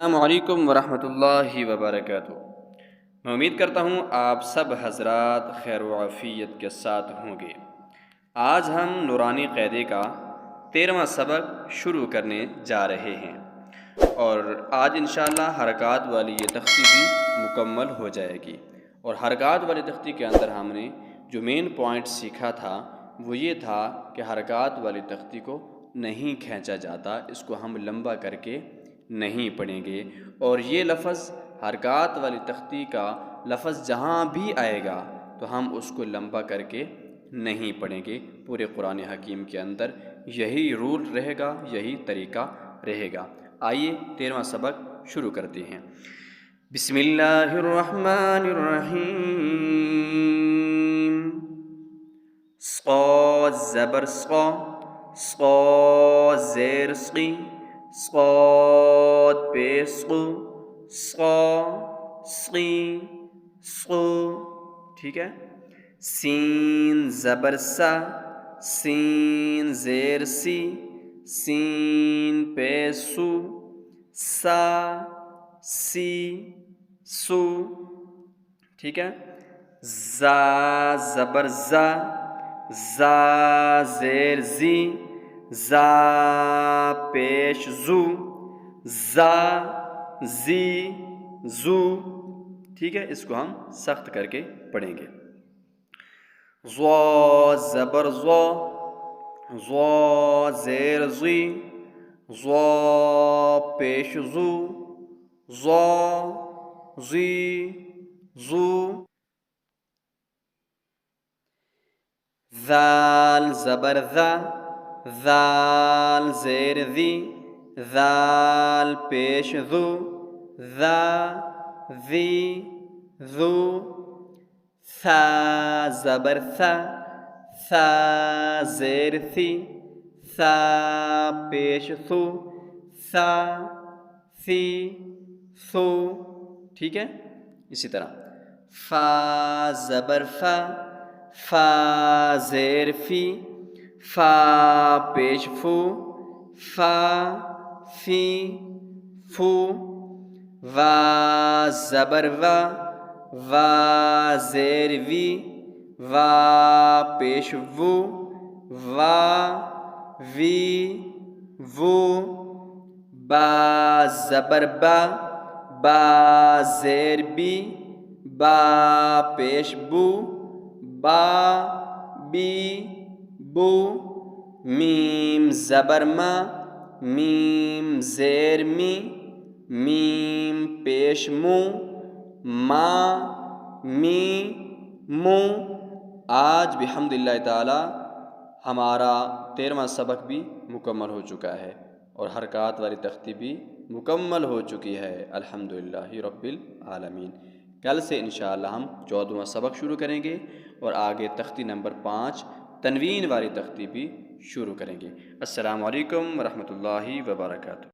السلام علیکم ورحمۃ اللہ وبرکاتہ۔ میں امید کرتا ہوں آپ سب حضرات خیر و عافیت کے ساتھ ہوں گے۔ آج ہم نورانی قاعدے کا 13واں سبق شروع کرنے جا رہے ہیں، اور آج انشاءاللہ حرکات والی یہ تختی بھی مکمل ہو جائے گی۔ اور حرکات والی تختی کے اندر ہم نے جو مین پوائنٹ سیکھا تھا وہ یہ تھا کہ حرکات والی تختی کو نہیں کھینچا جاتا، اس کو ہم لمبا کر کے نہیں پڑھیں گے، اور یہ لفظ حرکات والی تختی کا لفظ جہاں بھی آئے گا تو ہم اس کو لمبا کر کے نہیں پڑھیں گے۔ پورے قرآن حکیم کے اندر یہی رول رہے گا، یہی طریقہ رہے گا۔ آئیے 13واں سبق شروع کرتے ہیں۔ بسم اللہ الرحمن الرحیم۔ صاد زبر صا، صا زیر صی، صاد پیش قو، صا صی صو، ٹھیک ہے۔ سین زبر سا، سین زیر سی، سین پیش سو، سا سی سو، ٹھیک ہے۔ زا زبر زا، زا زیر زی، زا پیش زو، زا زی زو، ٹھیک ہے۔ اس کو ہم سخت کر کے پڑھیں گے۔ ضا زبر ضا، ضا زیر ضی، ضا پیش زو، ضا زی زو۔ ذال زبر ذا، ذال زیر ذی، ذال پیش ذو، ذا ذی ذو۔ ثا زبر ثا، ثا زیر ثی، ثا پیش ثو، ثا ثی ثو، ٹھیک ہے۔ اسی طرح فا زبر فا، فا زیر فی، فا پیش فو، فا فی فو۔ وا زبر وا، وا زیر وی، وا پیش وو، وا وی وو۔ با زبر با، با زیر بی، با پیش بو، با بی بو۔ میم زبر ما، میم زیر می، میم پیش مو، ما می مو۔ آج بحمد اللہ تعالی ہمارا 13واں سبق بھی مکمل ہو چکا ہے، اور حرکات والی تختی بھی مکمل ہو چکی ہے، الحمدللہ رب العالمین۔ کل سے انشاءاللہ ہم 14واں سبق شروع کریں گے، اور آگے تختی نمبر 5 تنوین والی تختی بھی شروع کریں گے۔ السلام علیکم ورحمۃ اللہ وبرکاتہ۔